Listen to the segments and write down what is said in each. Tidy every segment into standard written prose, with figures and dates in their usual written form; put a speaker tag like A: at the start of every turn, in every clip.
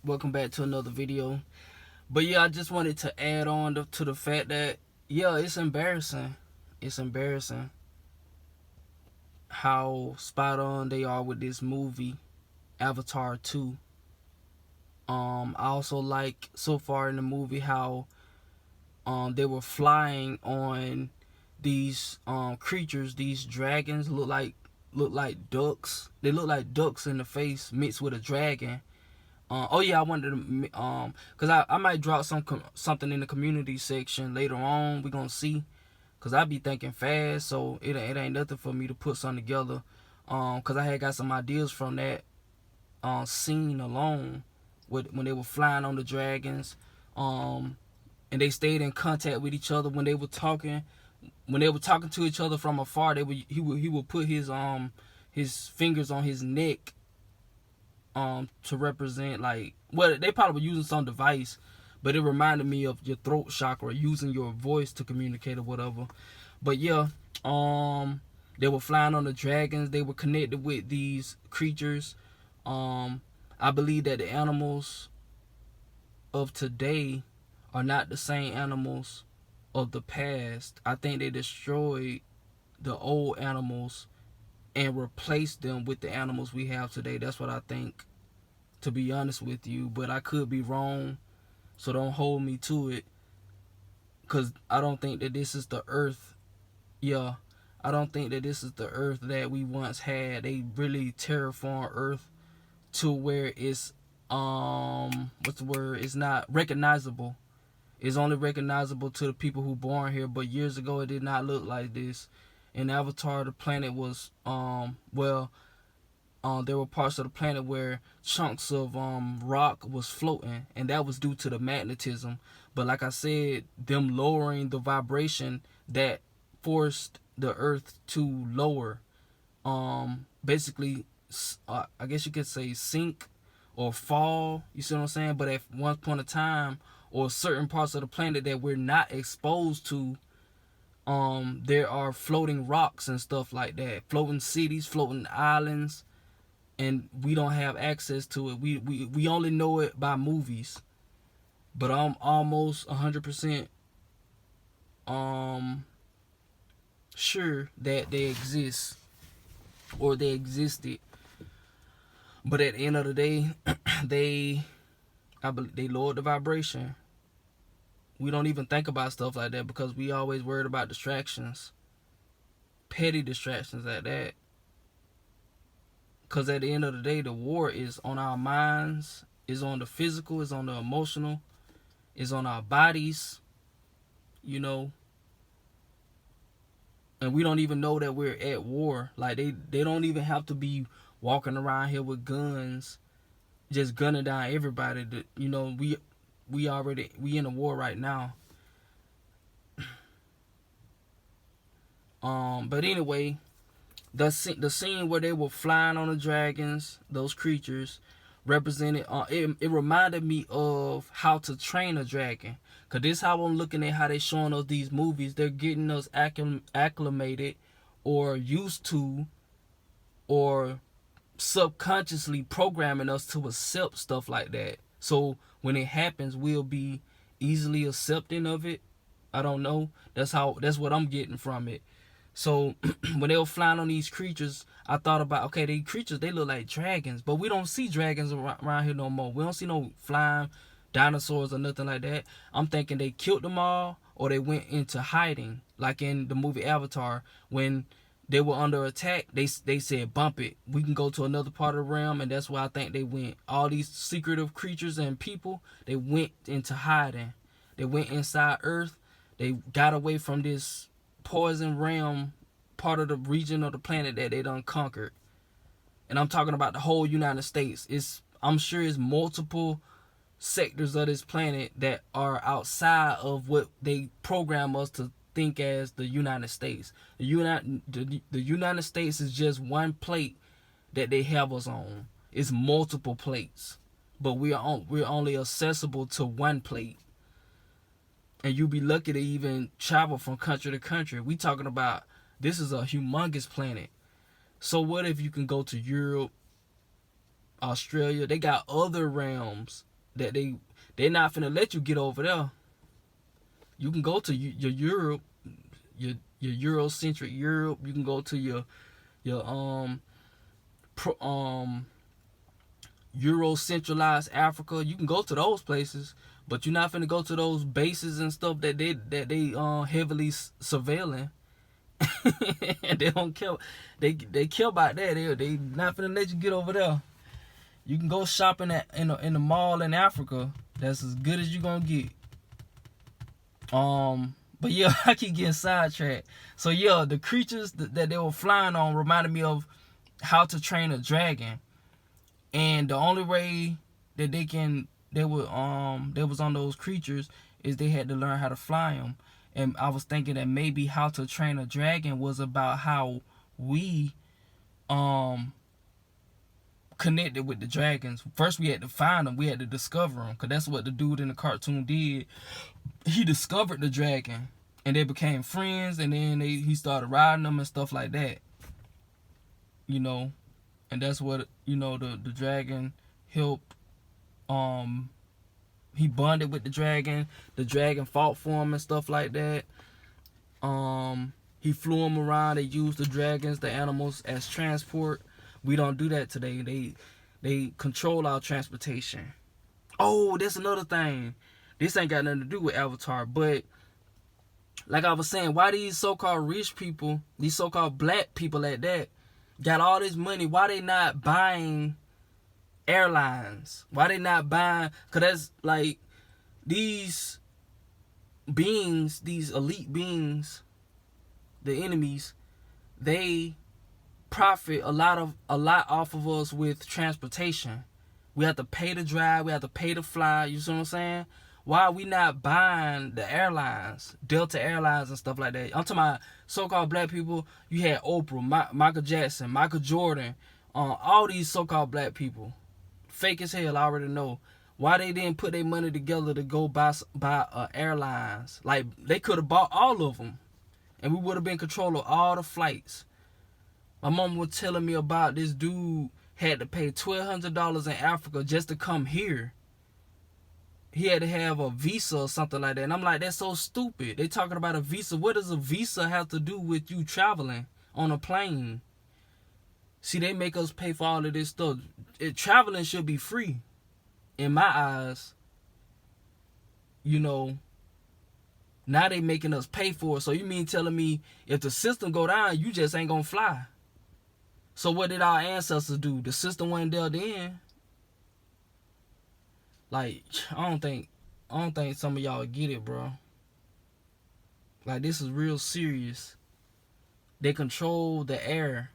A: Welcome back to another video. But yeah, I just wanted to add on to the fact that, yeah, it's embarrassing. It's embarrassing how spot on they are with this movie, Avatar 2. I also like so far in the movie how they were flying on these creatures, these dragons look like ducks. They look like ducks in the face mixed with a dragon. Oh yeah, I wanted to cause I might drop something in the community section later on. We gonna see, cause I be thinking fast, so it ain't nothing for me to put something together. Cause I had got some ideas from that scene alone, when they were flying on the dragons, and they stayed in contact with each other when they were talking. When they were talking to each other from afar, he would put his fingers on his neck to represent, like, well, they probably were using some device, but it reminded me of your throat chakra, using your voice to communicate or whatever. But yeah, they were flying on the dragons. They were connected with these creatures. I believe that the animals of today are not the same animals of the past. I think they destroyed the old animals and replaced them with the animals we have today. That's what I think, to be honest with you. But I could be wrong, so don't hold me to it, because I don't think that this is the earth. Yeah, I don't think that this is the earth that we once had. They really terraformed earth to where it's what's the word, it's not recognizable. It's only recognizable to the people who born here, but years ago it did not look like this. In Avatar, the planet was there were parts of the planet where chunks of rock was floating, and that was due to the magnetism. But like I said, them lowering the vibration, that forced the earth to lower, basically, I guess you could say sink or fall, you see what I'm saying? But at one point in time, or certain parts of the planet that we're not exposed to, there are floating rocks and stuff like that, floating cities, floating islands, and we don't have access to it. We only know it by movies. But I'm almost 100% sure that they exist, or they existed. But at the end of the day, I believe they lowered the vibration. We don't even think about stuff like that because we always worried about distractions, petty distractions at that. Because at the end of the day, the war is on our minds, is on the physical, is on the emotional, is on our bodies, you know. And we don't even know that we're at war. Like, they don't even have to be walking around here with guns, just gunning down everybody. You know, we in a war right now. But anyway, the scene where they were flying on the dragons, those creatures represented, it reminded me of How to Train a Dragon. Cause this is how I'm looking at how they showing us these movies. They're getting us acclimated, or used to, or subconsciously programming us to accept stuff like that. So when it happens, we'll be easily accepting of it. I don't know. That's what I'm getting from it. So when they were flying on these creatures, I thought about, okay, these creatures, they look like dragons, but we don't see dragons around here no more. We don't see no flying dinosaurs or nothing like that. I'm thinking they killed them all, or they went into hiding, like in the movie Avatar. When they were under attack, they said, bump it, we can go to another part of the realm. And that's where I think they went. All these secretive creatures and people, they went into hiding. They went inside Earth. They got away from this poison realm, part of the region of the planet that they done conquered. And I'm talking about the whole United States. I'm sure it's multiple sectors of this planet that are outside of what they program us to think as the United States. The United States is just one plate that they have us on. It's multiple plates, but we're only accessible to one plate. And you'll be lucky to even travel from country to country. We talking about, this is a humongous planet. So what if you can go to Europe, Australia? They got other realms that they're not finna let you get over there. You can go to your Europe, your Eurocentric Europe. You can go to your Euro-centralized Africa. You can go to those places, but you're not finna go to those bases and stuff that they heavily surveilling. And they don't care. They care about that. They not finna let you get over there. You can go shopping in the mall in Africa. That's as good as you gonna get. But yeah, I keep getting sidetracked. So yeah, the creatures that they were flying on reminded me of How to Train a Dragon. And the only way that they was on those creatures is they had to learn how to fly them. And I was thinking that maybe How to Train a Dragon was about how we connected with the dragons. First we had to find them, we had to discover them, because that's what the dude in the cartoon did. He discovered the dragon and they became friends, and then he started riding them and stuff like that. You know, and that's what, you know, the dragon helped. He bonded with the dragon fought for him and stuff like that. He flew him around. They used the dragons, the animals, as transport. We don't do that today. They control our transportation. Oh, that's another thing. This ain't got nothing to do with Avatar, but like I was saying, why these so-called rich people, these so-called black people at that, got all this money, why they not buying airlines? Why they not buying? Because that's like, these beings, these elite beings, the enemies, they profit a lot off of us with transportation. We have to pay to drive, we have to pay to fly. You see what I'm saying? Why are we not buying the airlines, Delta Airlines and stuff like that? I'm talking about so-called black people. You had Oprah, Michael Jackson, Michael Jordan, all these so-called black people. Fake as hell, I already know. Why they didn't put their money together to go buy airlines? Like, they could have bought all of them, and we would have been in control of all the flights. My mom was telling me about this dude had to pay $1,200 in Africa just to come here. He had to have a visa or something like that. And I'm like, that's so stupid. They talking about a visa. What does a visa have to do with you traveling on a plane? See, they make us pay for all of this stuff. Traveling should be free, in my eyes. You know, now they making us pay for it. So you mean telling me if the system go down, you just ain't gonna fly? So what did our ancestors do? The system wasn't there then. Like, I don't think some of y'all get it, bro. Like, this is real serious. They control the air.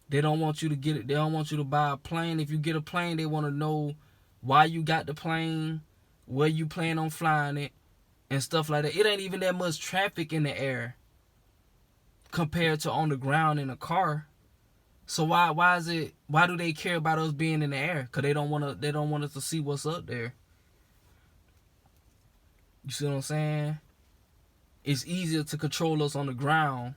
A: They don't want you to get it. They don't want you to buy a plane. If you get a plane, they want to know why you got the plane, where you plan on flying it, and stuff like that. It ain't even that much traffic in the air compared to on the ground in a car. So why do they care about us being in the air? Cause they don't want us to see what's up there. You see what I'm saying? It's easier to control us on the ground.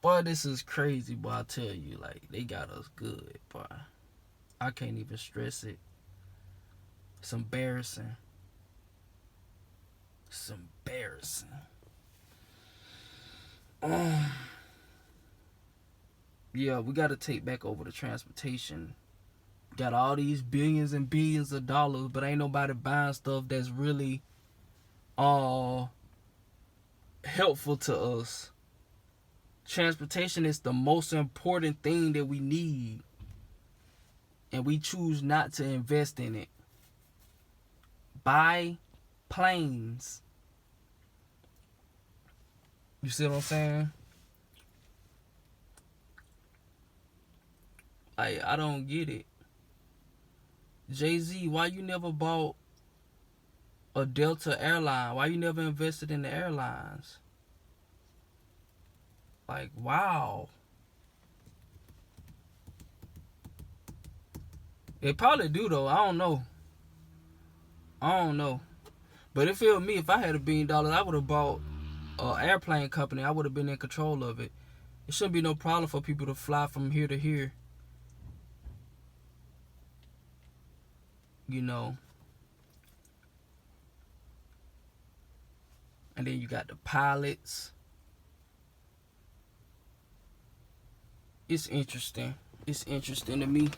A: Boy, this is crazy, boy. I tell you, like, they got us good, boy. I can't even stress it. It's embarrassing. It's embarrassing. Yeah, we got to take back over the transportation. Got all these billions and billions of dollars, but ain't nobody buying stuff that's really helpful to us. Transportation is the most important thing that we need, and we choose not to invest in it. Buy planes. You see what I'm saying? Like, I don't get it. Jay-Z, why you never bought a Delta airline? Why you never invested in the airlines? Like, wow. They probably do, though. I don't know. But it feel me, if I had $1 billion, I would have bought an airplane company. I would have been in control of it. It shouldn't be no problem for people to fly from here to here. you know. And then you got the pilots. It's interesting. It's interesting to me.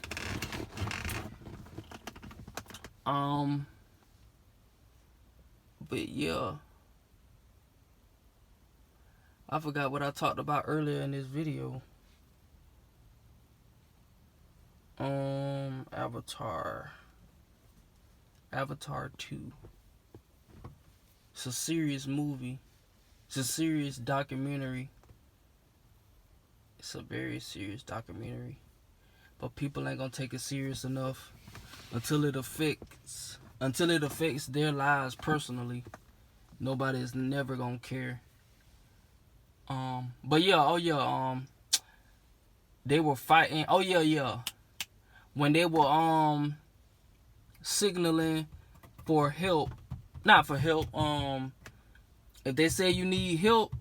A: But yeah. I forgot what I talked about earlier in this video. Avatar 2. It's a serious movie. It's a serious documentary. It's a very serious documentary. But people ain't gonna take it serious enough until it affects their lives personally. Nobody is never gonna care. But yeah, they were fighting. Oh yeah. When they were signaling for help, not for help, if they say you need help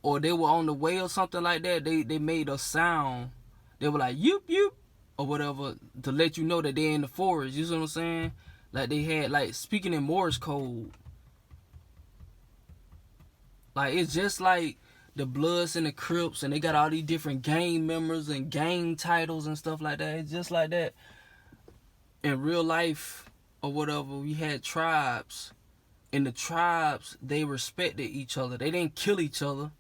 A: or they were on the way or something like that, they made a sound. They were like yoop yoop or whatever to let you know that they're in the forest. You see what I'm saying? Like they had like speaking in Morse code. Like it's just like the Bloods and the Crips, and they got all these different gang members and gang titles and stuff like that. It's just like that. In real life or whatever, we had tribes. And the tribes, they respected each other. They didn't kill each other.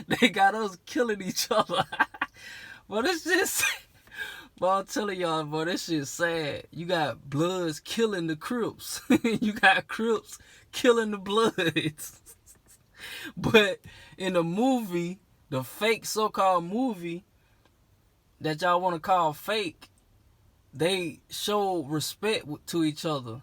A: They got us killing each other. But it's just... But I'm telling y'all, bro, this shit's sad. You got Bloods killing the Crips. You got Crips killing the Bloods. But in the movie, the fake so-called movie that y'all want to call fake, they show respect to each other.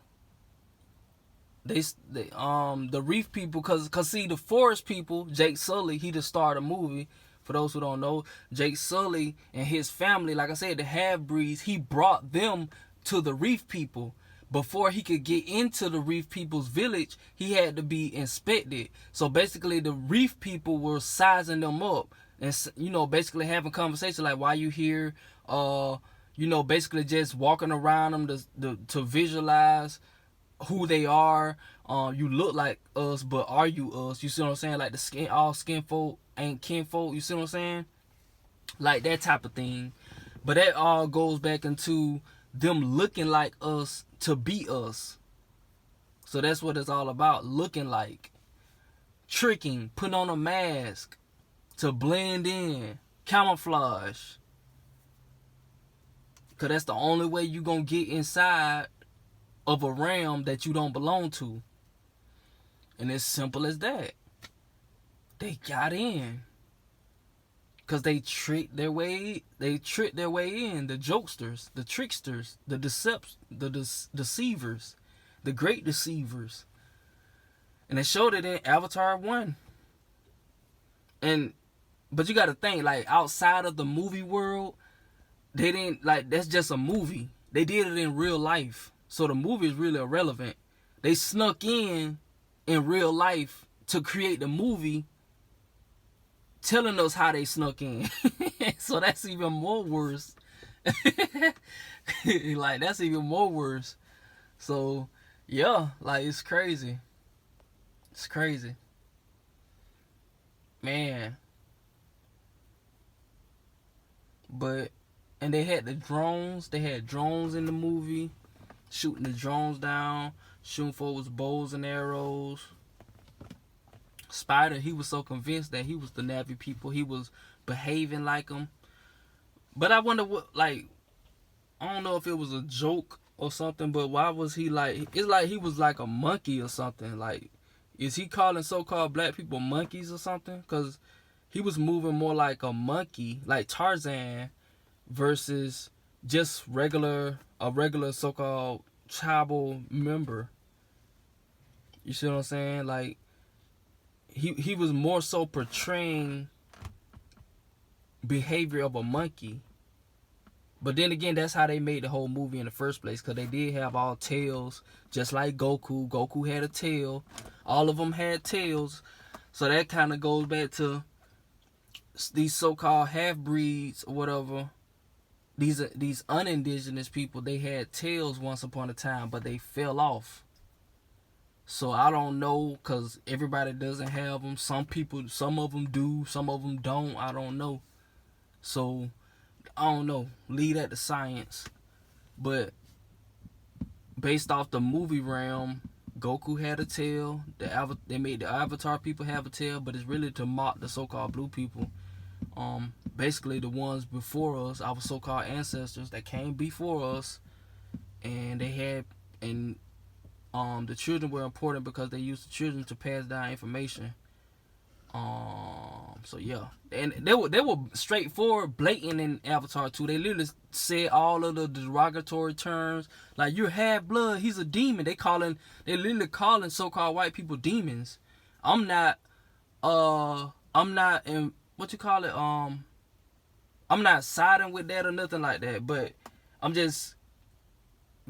A: The reef people, cause see the forest people, Jake Sully, he the star of the movie. For those who don't know, Jake Sully and his family, like I said, the half-breeds, he brought them to the reef people. Before he could get into the reef people's village, he had to be inspected. So basically, the reef people were sizing them up and, you know, basically having conversation like, why you here? You know, basically just walking around them to visualize who they are. You look like us, but are you us? You see what I'm saying? Like all skin folk ain't kinfolk. You see what I'm saying? Like that type of thing. But that all goes back into them looking like us to be us. So that's what it's all about. Looking like. Tricking. Putting on a mask. To blend in. Camouflage. Because that's the only way you going to get inside of a realm that you don't belong to. And it's simple as that. They got in. Because they tricked their way in. The jokesters, the tricksters, the deceivers, the great deceivers. And they showed it in Avatar 1. But you got to think, like, outside of the movie world, they didn't, like, that's just a movie. They did it in real life. So the movie is really irrelevant. They snuck in real life to create the movie, telling us how they snuck in. So that's even more worse. Like, that's even more worse. So, yeah, like, it's crazy. It's crazy. Man. And they had the drones. They had drones in the movie. Shooting the drones down. Shooting folks with bows and arrows. Spider, he was so convinced that he was the Na'vi people. He was behaving like them. But I wonder what, like, I don't know if it was a joke or something, but why was he like, it's like he was like a monkey or something. Like, is he calling so-called black people monkeys or something? Because he was moving more like a monkey, like Tarzan, versus just a regular so-called tribal member. You see what I'm saying? Like, he was more so portraying behavior of a monkey. But then again, that's how they made the whole movie in the first place, because they did have all tails, just like Goku. Goku had a tail. All of them had tails. So that kind of goes back to these so-called half-breeds or whatever, these unindigenous people, they had tails once upon a time, but they fell off. So I don't know, because everybody doesn't have them. Some of them do, some of them don't. I don't know. So I don't know. Leave that to science. But based off the movie realm, Goku had a tail. They made the Avatar people have a tail, but it's really to mock the so-called blue people. Basically the ones before us, our so-called ancestors that came before us, and they had, and the children were important because they used the children to pass down information. So yeah, and they were straightforward, blatant in Avatar 2. They literally said all of the derogatory terms, like you're half blood, he's a demon. They literally calling so-called white people demons. I'm not in what you call it. I'm not siding with that or nothing like that, but I'm just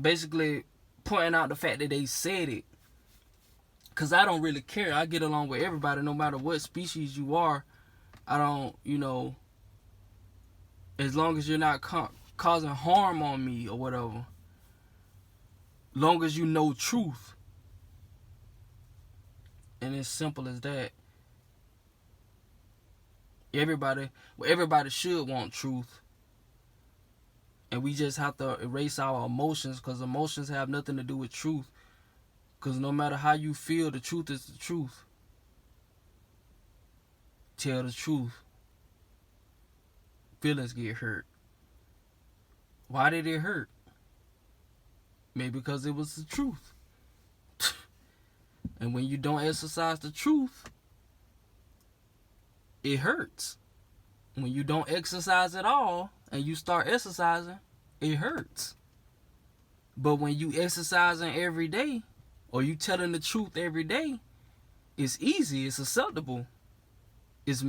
A: basically pointing out the fact that they said it. Because I don't really care. I get along with everybody no matter what species you are. I don't, as long as you're not causing harm on me or whatever. Long as you know truth. And it's simple as that. Everybody should want truth. And we just have to erase our emotions, because emotions have nothing to do with truth. Because no matter how you feel, the truth is the truth. Tell the truth. Feelings get hurt. Why did it hurt? Maybe because it was the truth. And when you don't exercise the truth, it hurts. When you don't exercise at all and you start exercising, it hurts. But when you exercising every day, or you telling the truth every day, it's easy, it's acceptable, it's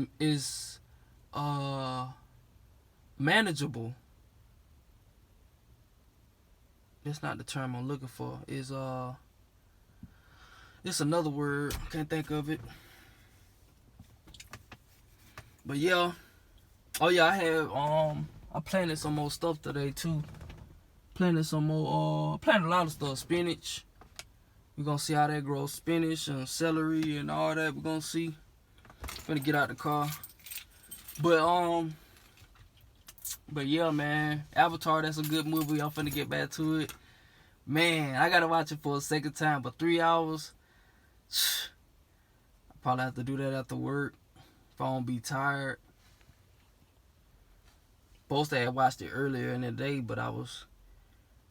A: manageable. That's not the term I'm looking for. It's another word, can't think of it. But yeah. Oh yeah, I planted some more stuff today too. Planted a lot of stuff. Spinach. We're gonna see how that grows. Spinach and celery and all that. We're gonna see. Gonna get out the car. But yeah, man. Avatar, that's a good movie. I'm finna get back to it. Man, I gotta watch it for a second time. But 3 hours, I probably have to do that after work if I don't be tired. Supposed to have watched it earlier in the day, but I was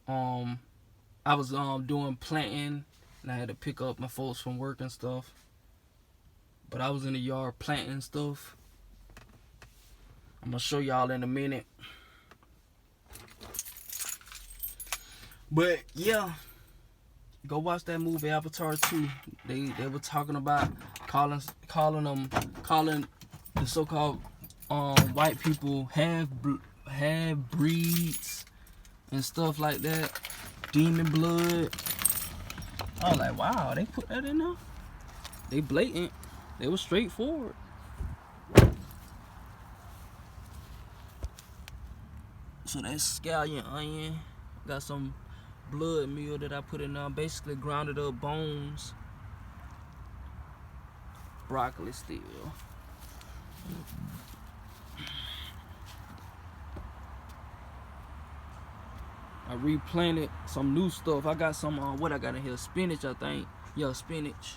A: doing planting, and I had to pick up my folks from work and stuff. But I was in the yard planting stuff. I'm gonna show y'all in a minute. But yeah, go watch that movie Avatar 2. They were talking about calling the so-called white people half breeds and stuff like that. Demon blood. I was like, wow, they put that in there. They blatant. They were straightforward. So that's scallion onion. Got some blood meal that I put in there. Basically grounded up bones. Broccoli still. I replanted some new stuff. I got some, what I got in here? Spinach, I think. Yeah, spinach.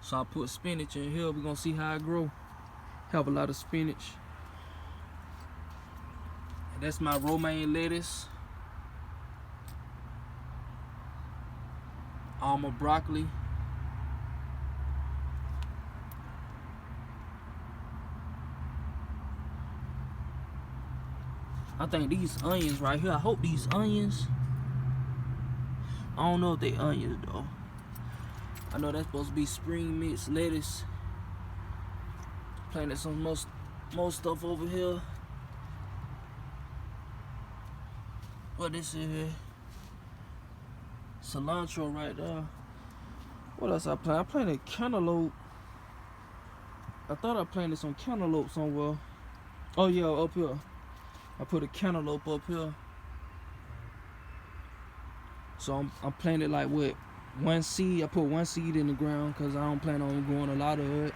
A: So I put spinach in here. We're gonna see how it grow. Have a lot of spinach. And that's my romaine lettuce. All my broccoli. I think these onions right here, I hope these onions, I don't know if they onions though. I know that's supposed to be spring mixed lettuce. Planted some more stuff over here. What this is? Cilantro right there. What else I planted? I planted cantaloupe. I thought I planted some cantaloupe somewhere. Oh yeah, up here. I put a cantaloupe up here. So I'm planting like what, one seed. I put one seed in the ground because I don't plan on growing a lot of it.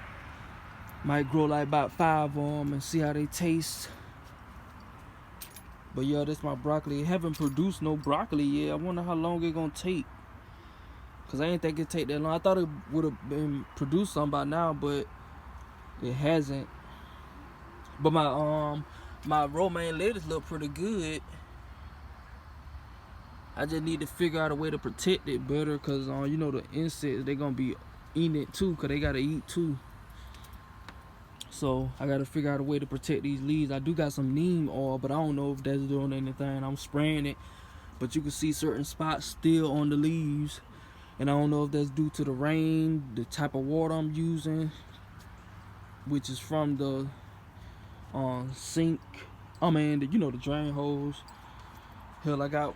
A: Might grow like about 5 of them and see how they taste. But yeah, that's my broccoli. Haven't produced no broccoli yet. I wonder how long it gonna take. Cause I ain't think it take that long. I thought it would have been produced some by now, but it hasn't. But my romaine lettuce look pretty good. I just need to figure out a way to protect it better, cause you know, the insects, they gonna be eating it too, cause they gotta eat too. So I gotta figure out a way to protect these leaves. I do got some neem oil, but I don't know if that's doing anything. I'm spraying it, but you can see certain spots still on the leaves, and I don't know if that's due to the rain, the type of water I'm using, which is from the sink. You know, the drain hose. Hell, I got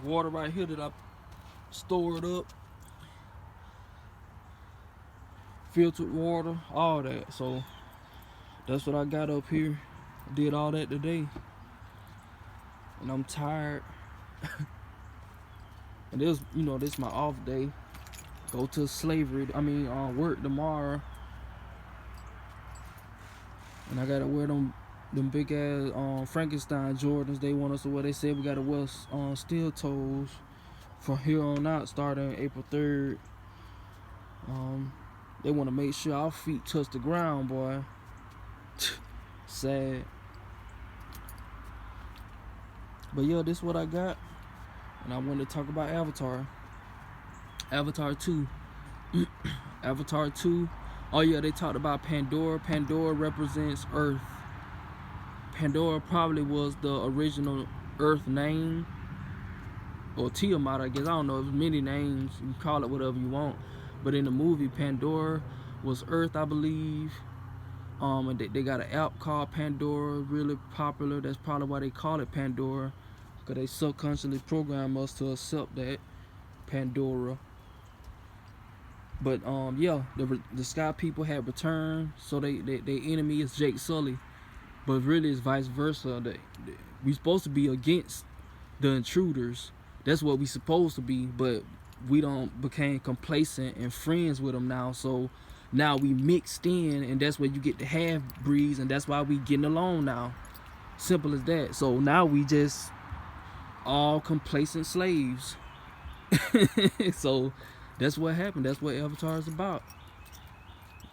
A: water right here that I stored up, filtered water, all that. So that's what I got up here. Did all that today, and I'm tired. And this, you know, this my off day. Go to work tomorrow, and I gotta wear them big ass Frankenstein Jordans they want us to wear. They said we gotta wear steel toes from here on out, starting April 3rd. They want to make sure our feet touch the ground, boy. Sad. But yeah, this is what I got, and I wanted to talk about Avatar 2. Avatar 2. Oh yeah, they talked about Pandora. Pandora represents Earth. Pandora probably was the original Earth name, or Tiamat, I guess. I don't know. There's many names. You call it whatever you want. But in the movie, Pandora was Earth, I believe. And they got an app called Pandora, really popular. That's probably why they call it Pandora, because they subconsciously program us to accept that Pandora. But yeah, the Sky People had returned, so their enemy is Jake Sully. But really, it's vice versa. We supposed to be against the intruders. That's what we supposed to be. But we don't became complacent and friends with them now. So now we mixed in, and that's where you get the half breeds, and that's why we getting along now. Simple as that. So now we just all complacent slaves. So that's what happened. That's what Avatar is about.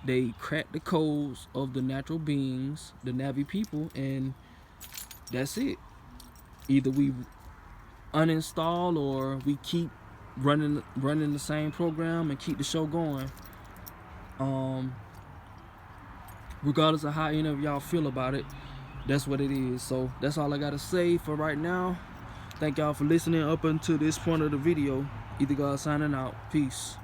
A: They crack the codes of the natural beings, the Navi people, and that's it. Either we uninstall or we keep running the same program and keep the show going. Regardless of how any of y'all feel about it, that's what it is. So that's all I gotta say for right now. Thank y'all for listening up until this point of the video. Either God signing out. Peace.